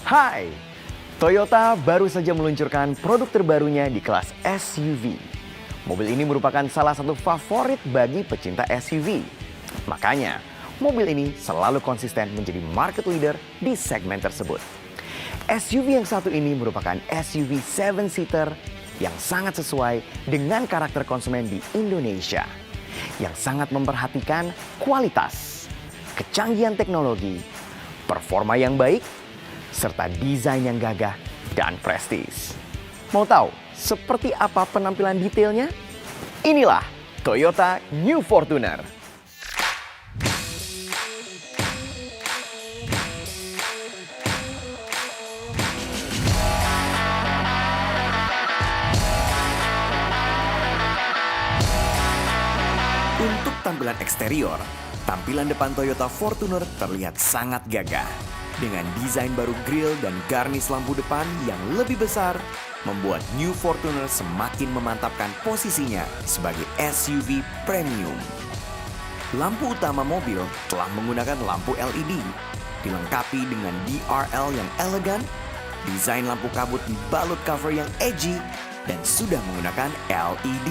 Hai, Toyota baru saja meluncurkan produk terbarunya di kelas SUV. Mobil ini merupakan salah satu favorit bagi pecinta SUV. Makanya, mobil ini selalu konsisten menjadi market leader di segmen tersebut. SUV yang satu ini merupakan SUV 7-seater yang sangat sesuai dengan karakter konsumen di Indonesia, yang sangat memperhatikan kualitas, kecanggihan teknologi, performa yang baik, serta desain yang gagah dan prestis. Mau tahu seperti apa penampilan detailnya? Inilah Toyota New Fortuner. Untuk tampilan eksterior, tampilan depan Toyota Fortuner terlihat sangat gagah. Dengan desain baru grille dan garnish lampu depan yang lebih besar, membuat New Fortuner semakin memantapkan posisinya sebagai SUV premium. Lampu utama mobil telah menggunakan lampu LED, dilengkapi dengan DRL yang elegan, desain lampu kabut dibalut cover yang edgy, dan sudah menggunakan LED.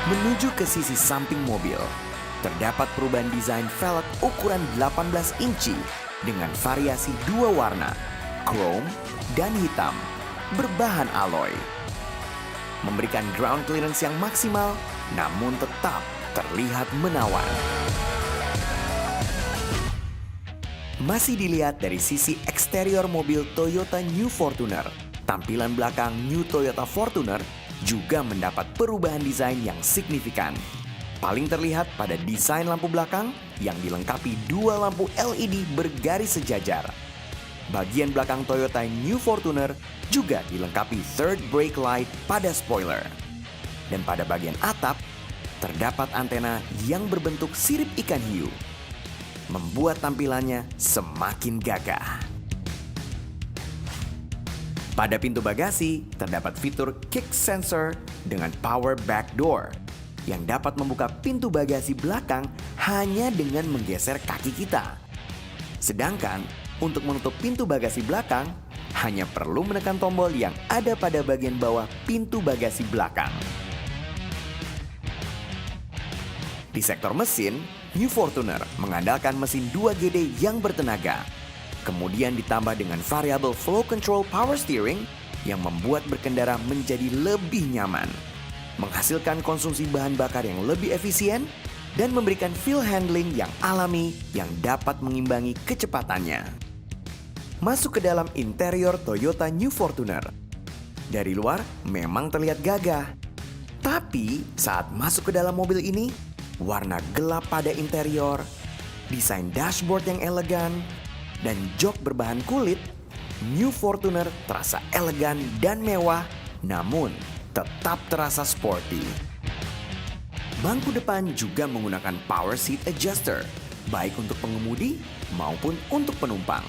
Menuju ke sisi samping mobil, terdapat perubahan desain velg ukuran 18 inci dengan variasi dua warna, chrome dan hitam, berbahan alloy. Memberikan ground clearance yang maksimal, namun tetap terlihat menawan. Masih dilihat dari sisi eksterior mobil Toyota New Fortuner, tampilan belakang New Toyota Fortuner juga mendapat perubahan desain yang signifikan. Paling terlihat pada desain lampu belakang yang dilengkapi dua lampu LED bergaris sejajar. Bagian belakang Toyota New Fortuner juga dilengkapi third brake light pada spoiler. Dan pada bagian atap, terdapat antena yang berbentuk sirip ikan hiu, membuat tampilannya semakin gagah. Pada pintu bagasi, terdapat fitur kick sensor dengan power back door yang dapat membuka pintu bagasi belakang hanya dengan menggeser kaki kita. Sedangkan untuk menutup pintu bagasi belakang, hanya perlu menekan tombol yang ada pada bagian bawah pintu bagasi belakang. Di sektor mesin, New Fortuner mengandalkan mesin 2GD yang bertenaga. Kemudian ditambah dengan variable flow control power steering yang membuat berkendara menjadi lebih nyaman, menghasilkan konsumsi bahan bakar yang lebih efisien, dan memberikan feel handling yang alami yang dapat mengimbangi kecepatannya. Masuk ke dalam interior Toyota New Fortuner. Dari luar memang terlihat gagah, tapi saat masuk ke dalam mobil ini, warna gelap pada interior, desain dashboard yang elegan, dan jok berbahan kulit, New Fortuner terasa elegan dan mewah, namun tetap terasa sporty. Bangku depan juga menggunakan power seat adjuster, baik untuk pengemudi maupun untuk penumpang.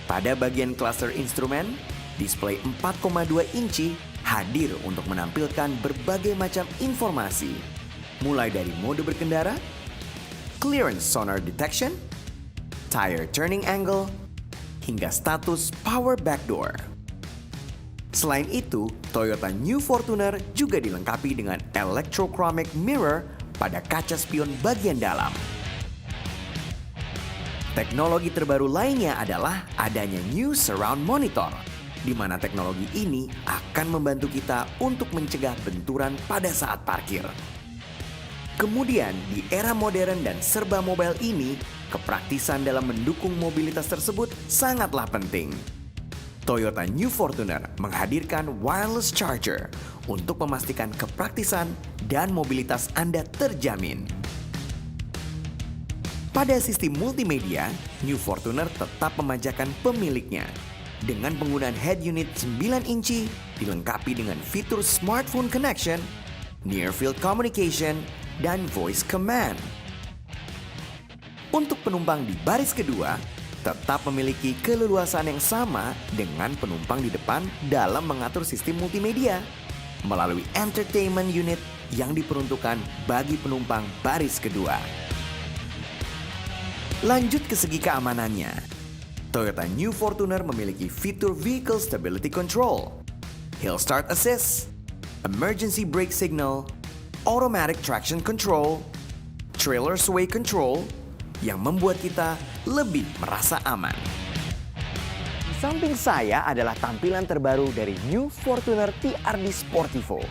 Pada bagian cluster instrumen, display 4,2 inci hadir untuk menampilkan berbagai macam informasi, mulai dari mode berkendara, clearance sonar detection, tire turning angle, hingga status power back door. Selain itu, Toyota New Fortuner juga dilengkapi dengan electrochromic mirror pada kaca spion bagian dalam. Teknologi terbaru lainnya adalah adanya New Surround Monitor, di mana teknologi ini akan membantu kita untuk mencegah benturan pada saat parkir. Kemudian, di era modern dan serba mobile ini, kepraktisan dalam mendukung mobilitas tersebut sangatlah penting. Toyota New Fortuner menghadirkan wireless charger untuk memastikan kepraktisan dan mobilitas Anda terjamin. Pada sistem multimedia, New Fortuner tetap memanjakan pemiliknya. Dengan penggunaan head unit 9 inci, dilengkapi dengan fitur smartphone connection, near field communication, dan voice command. Untuk penumpang di baris kedua, tetap memiliki keleluasan yang sama dengan penumpang di depan dalam mengatur sistem multimedia melalui entertainment unit yang diperuntukkan bagi penumpang baris kedua. Lanjut ke segi keamanannya. Toyota New Fortuner memiliki fitur Vehicle Stability Control, Hill Start Assist, Emergency Brake Signal, Automatic Traction Control, Trailer Sway Control, yang membuat kita lebih merasa aman. Di samping saya adalah tampilan terbaru dari New Fortuner TRD Sportivo.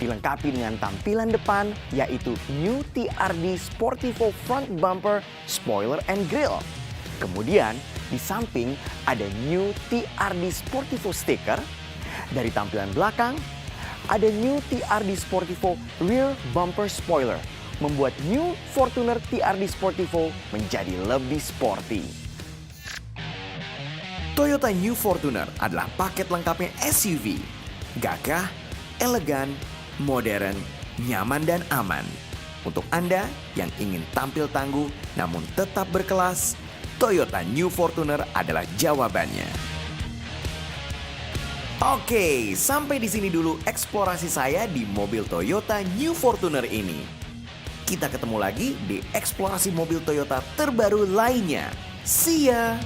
Dilengkapi dengan tampilan depan yaitu New TRD Sportivo Front Bumper, Spoiler and Grille. Kemudian di samping ada New TRD Sportivo stiker. Dari tampilan belakang ada New TRD Sportivo Rear Bumper Spoiler, membuat New Fortuner TRD Sportivo menjadi lebih sporty. Toyota New Fortuner adalah paket lengkapnya SUV. Gagah, elegan, modern, nyaman dan aman. Untuk Anda yang ingin tampil tangguh namun tetap berkelas, Toyota New Fortuner adalah jawabannya. Oke, sampai di sini dulu eksplorasi saya di mobil Toyota New Fortuner ini. Kita ketemu lagi di eksplorasi mobil Toyota terbaru lainnya. See ya!